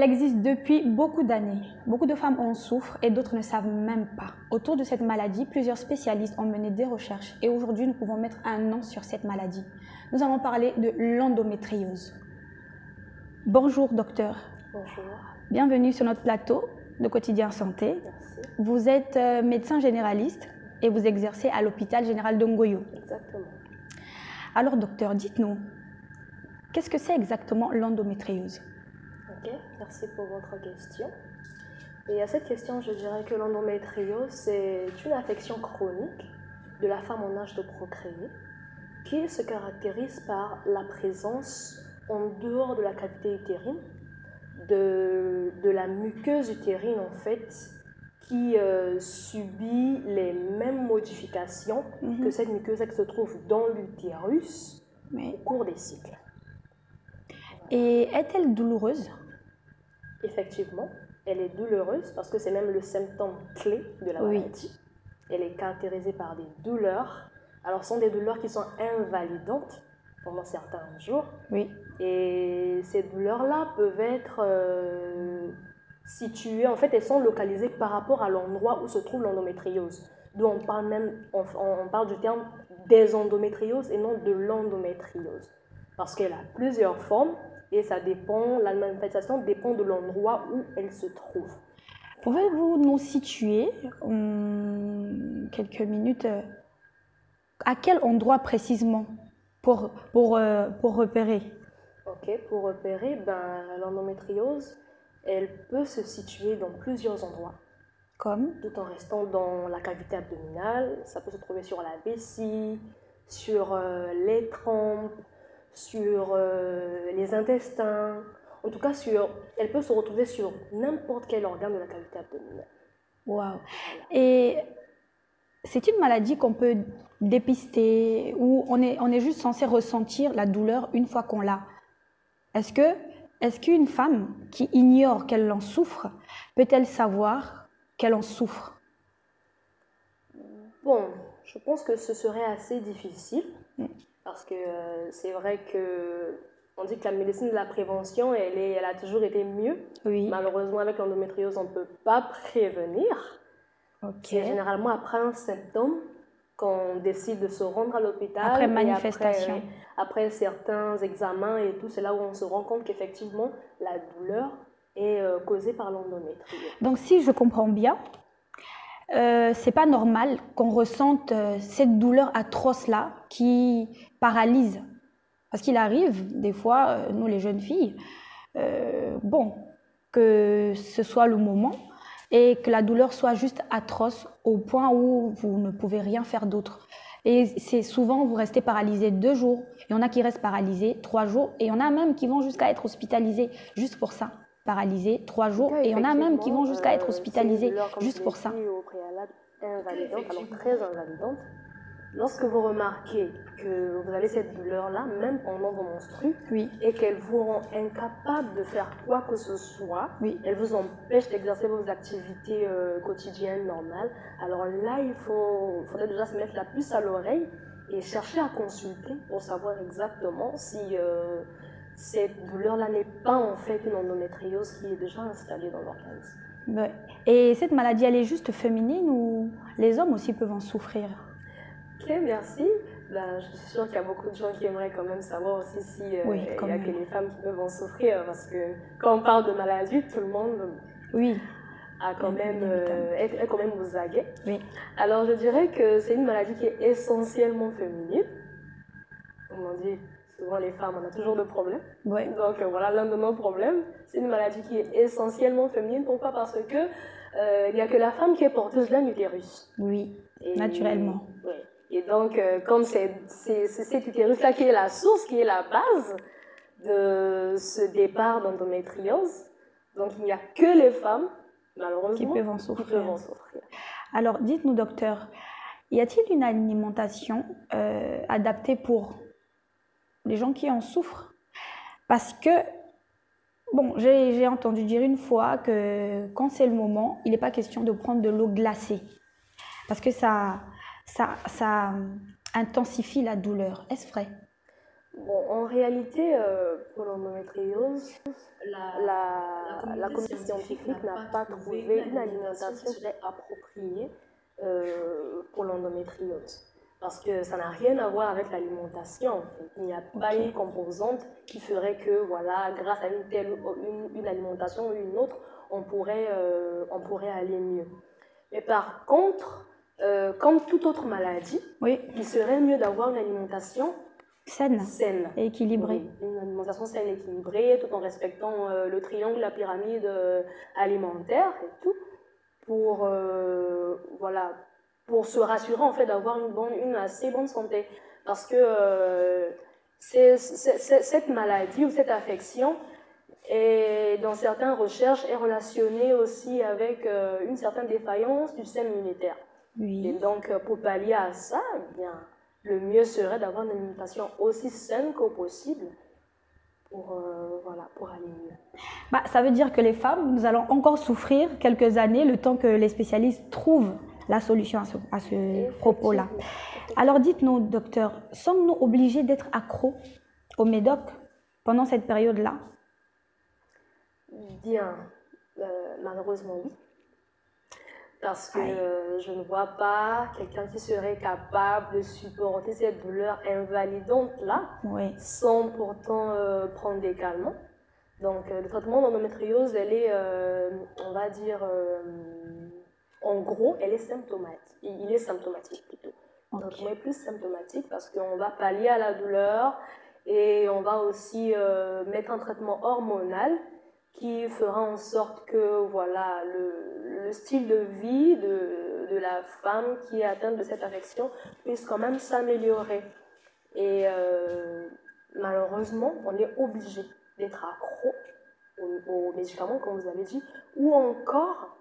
Elle existe depuis beaucoup d'années. Beaucoup de femmes en souffrent et d'autres ne savent même pas. Autour de cette maladie, plusieurs spécialistes ont mené des recherches et aujourd'hui, nous pouvons mettre un nom sur cette maladie. Nous allons parler de l'endométriose. Bonjour docteur. Bonjour. Bienvenue sur notre plateau de Quotidien Santé. Merci. Vous êtes médecin généraliste et vous exercez à l'hôpital général de Ngoyo. Exactement. Alors docteur, dites-nous, qu'est-ce que c'est exactement l'endométriose? Ok, merci pour votre question. Et à cette question, je dirais que l'endométriose, c'est une affection chronique de la femme en âge de procréer qui se caractérise par la présence en dehors de la cavité utérine de la muqueuse utérine en fait qui subit les mêmes modifications que cette muqueuse qui se trouve dans l'utérus au cours des cycles. Et est-elle douloureuse? Effectivement, elle est douloureuse parce que c'est même le symptôme clé de la maladie. Elle est caractérisée par des douleurs. Alors, ce sont des douleurs qui sont invalidantes pendant certains jours. Oui. Et ces douleurs-là peuvent être situées, en fait, elles sont localisées par rapport à l'endroit où se trouve l'endométriose. D'où on parle même, on parle du terme des endométrioses et non de l'endométriose. Parce qu'elle a plusieurs formes. Et ça dépend, la manifestation dépend de l'endroit où elle se trouve. Pouvez-vous nous situer en quelques minutes à quel endroit précisément pour repérer? Ok, pour repérer, l'endométriose, elle peut se situer dans plusieurs endroits. Comme? Tout en restant dans la cavité abdominale, ça peut se trouver sur la vessie, sur les trompes, sur les intestins, en tout cas elle peut se retrouver sur n'importe quel organe de la cavité abdominale. Wow. Et c'est une maladie qu'on peut dépister ou on est juste censé ressentir la douleur une fois qu'on l'a. Est-ce qu'une femme qui ignore qu'elle en souffre, peut-elle savoir qu'elle en souffre? Bon, je pense que ce serait assez difficile. Parce que c'est vrai qu'on dit que la médecine de la prévention, elle a toujours été mieux. Oui. Malheureusement, avec l'endométriose, on ne peut pas prévenir. C'est généralement après un symptôme qu'on décide de se rendre à l'hôpital. Après manifestation. Après certains examens et tout, c'est là où on se rend compte qu'effectivement, la douleur est causée par l'endométriose. Donc, si je comprends bien, c'est pas normal qu'on ressente cette douleur atroce-là qui paralyse. Parce qu'il arrive, des fois, nous les jeunes filles, que ce soit le moment et que la douleur soit juste atroce au point où vous ne pouvez rien faire d'autre. Et c'est souvent, vous restez paralysé 2 jours. Il y en a qui restent paralysés 3 jours et il y en a même qui vont jusqu'à être hospitalisés juste pour ça. Paralysés 3 jours et il y en a même qui vont jusqu'à être hospitalisés juste pour ça. Au préalable, invalidante, alors très invalidante. Lorsque vous remarquez que vous avez cette douleur-là, même pendant vos menstrues, et qu'elle vous rend incapable de faire quoi que ce soit, elle vous empêche d'exercer vos activités quotidiennes normales, alors là, il faudrait déjà se mettre la puce à l'oreille et chercher à consulter pour savoir exactement si cette douleur-là n'est pas en fait une endométriose qui est déjà installée dans l'organisme. Et cette maladie, elle est juste féminine ou les hommes aussi peuvent en souffrir? Ok, merci. Je suis sûre qu'il y a beaucoup de gens qui aimeraient quand même savoir aussi si il y a que les femmes qui peuvent en souffrir, parce que quand on parle de maladie, tout le monde a quand même, est quand même aux aguets. Alors je dirais que c'est une maladie qui est essentiellement féminine. Comme on dit, souvent les femmes, on a toujours de problèmes. Donc voilà l'un de nos problèmes. C'est une maladie qui est essentiellement féminine. Pourquoi? Parce que il n'y a que la femme qui est porteuse d'un utérus. Naturellement. Et donc, comme c'est cet utérus-là qui est la source, qui est la base de ce départ d'endométriose, donc il n'y a que les femmes, malheureusement, qui peuvent en souffrir. Alors, dites-nous, docteur, y a-t-il une alimentation adaptée pour les gens qui en souffrent? Parce que, bon, j'ai entendu dire une fois que quand c'est le moment, il n'est pas question de prendre de l'eau glacée. Parce que ça intensifie la douleur. Est-ce vrai? Bon, en réalité, pour l'endométriose, la communauté scientifique n'a pas trouvé une alimentation qui est appropriée pour l'endométriose. Parce que ça n'a rien à voir avec l'alimentation. Il n'y a pas une composante qui ferait que, voilà, grâce à une alimentation ou une autre, on pourrait aller mieux. Mais par contre, comme toute autre maladie, il serait mieux d'avoir une alimentation saine et équilibrée. Oui, une alimentation saine et équilibrée, tout en respectant le triangle, la pyramide alimentaire et tout, pour se rassurer en fait d'avoir une assez bonne santé. Parce que cette maladie ou cette affection, dans certaines recherches, est relationnée aussi avec une certaine défaillance du système immunitaire. Oui. Et donc, pour pallier à ça, eh bien, le mieux serait d'avoir une alimentation aussi saine que possible pour aller mieux. Ça veut dire que les femmes, nous allons encore souffrir quelques années le temps que les spécialistes trouvent la solution à ce propos-là. Alors dites-nous, docteur, sommes-nous obligés d'être accros au médoc pendant cette période-là? Bien, malheureusement oui. Parce que je ne vois pas quelqu'un qui serait capable de supporter cette douleur invalidante-là sans pourtant prendre des calmants. Donc, le traitement d'endométriose, elle est, on va dire, en gros, elle est symptomatique. Il est symptomatique plutôt. Le traitement est plus symptomatique parce qu'on va pallier à la douleur et on va aussi mettre un traitement hormonal qui fera en sorte que voilà, le style de vie de la femme qui est atteinte de cette affection puisse quand même s'améliorer. Et malheureusement, on est obligé d'être accro aux médicaments, comme vous avez dit, ou encore,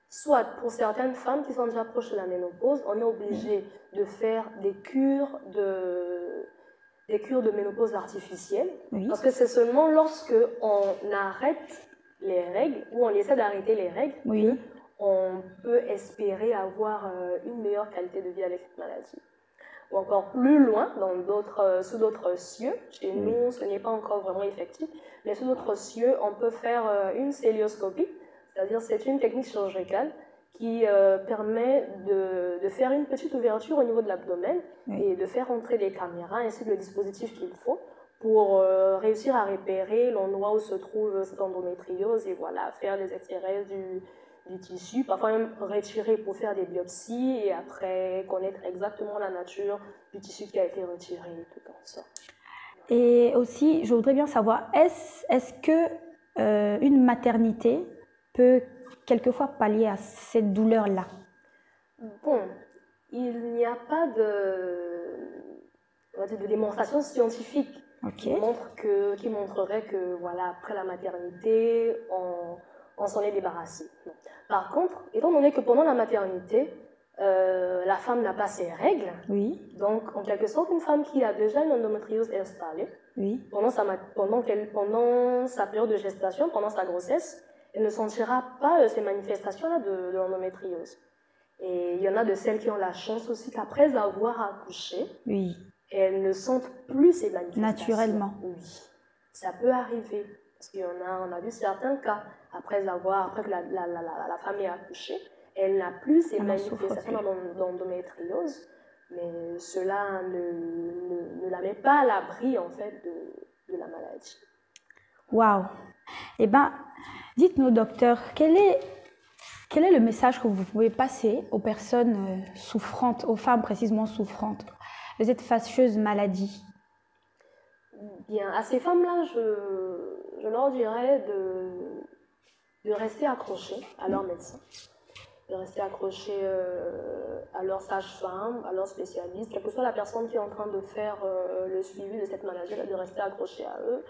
soit pour certaines femmes qui sont déjà proches de la ménopause, on est obligé de faire des cures de ménopause artificielle, parce que c'est seulement lorsque on arrête les règles, ou on essaie d'arrêter les règles, qu'on peut espérer avoir une meilleure qualité de vie avec cette maladie. Ou encore plus loin, sous d'autres cieux, chez nous ce n'est pas encore vraiment effectif, mais sous d'autres cieux, on peut faire une cœlioscopie, c'est-à-dire c'est une technique chirurgicale qui permet de faire une petite ouverture au niveau de l'abdomen et de faire entrer des caméras ainsi que le dispositif qu'il faut pour réussir à repérer l'endroit où se trouve cette endométriose et voilà, faire des extraits du tissu, parfois même retirer pour faire des biopsies et après connaître exactement la nature du tissu qui a été retiré et tout ça. Et aussi, je voudrais bien savoir, est-ce que une maternité peut quelquefois pallier à cette douleur-là? Bon, il n'y a pas de démonstration scientifique qui montrerait que voilà, après la maternité, on s'en est débarrassé. Par contre, étant donné que pendant la maternité, la femme n'a pas ses règles, donc en quelque sorte, une femme qui a déjà une endométriose installée, pendant sa période de gestation, pendant sa grossesse, elle ne sentira pas ces manifestations-là de l'endométriose. Et il y en a de celles qui ont la chance aussi qu'après avoir accouché, elles ne sentent plus ces manifestations. Naturellement. Oui, ça peut arriver. Parce qu'on a vu certains cas, après que la femme ait accouché, elle n'a plus ces manifestations d'endométriose, mais cela ne la met pas à l'abri en fait de la maladie. Waouh! Eh bien, dites-nous, docteur, quel est le message que vous pouvez passer aux personnes souffrantes, aux femmes précisément souffrantes de cette fâcheuse maladie? Bien, à ces femmes-là, je leur dirais de rester accrochées à leur médecin, de rester accrochées à leur sage-femme, à leur spécialiste, quelle que soit la personne qui est en train de faire le suivi de cette maladie, de rester accrochée à eux,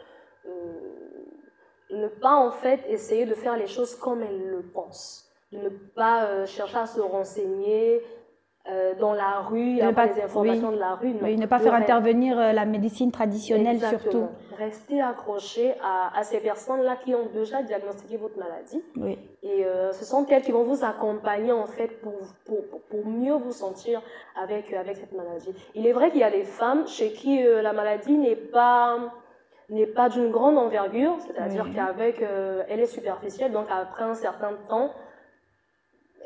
de ne pas en fait essayer de faire les choses comme elles le pensent, de ne pas chercher à se renseigner dans la rue, avoir des informations de la rue. Non. Oui, ne pas faire intervenir la médecine traditionnelle. Exactement. Surtout. Restez accrochés à ces personnes-là qui ont déjà diagnostiqué votre maladie. Oui. Et ce sont elles qui vont vous accompagner en fait pour mieux vous sentir avec cette maladie. Il est vrai qu'il y a des femmes chez qui la maladie n'est pas d'une grande envergure, c'est-à-dire qu'avec elle est superficielle, donc après un certain temps,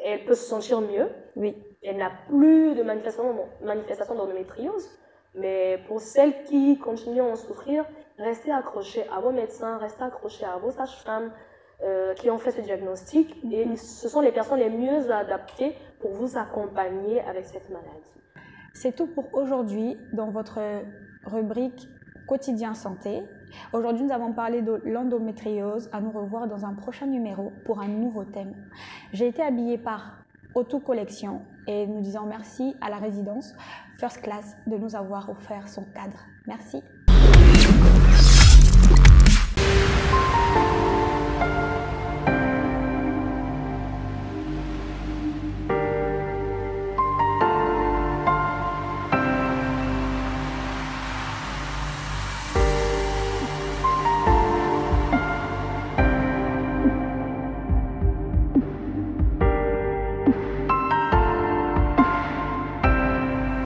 elle peut se sentir mieux. Oui. Elle n'a plus de manifestation d'endométriose, mais pour celles qui continuent à en souffrir, restez accrochés à vos médecins, restez accrochés à vos sages-femmes qui ont fait ce diagnostic, et ce sont les personnes les mieux adaptées pour vous accompagner avec cette maladie. C'est tout pour aujourd'hui dans votre rubrique Quotidien Santé. Aujourd'hui, nous avons parlé de l'endométriose. À nous revoir dans un prochain numéro pour un nouveau thème. J'ai été habillée par Auto Collection et nous disons merci à la résidence First Class de nous avoir offert son cadre. Merci.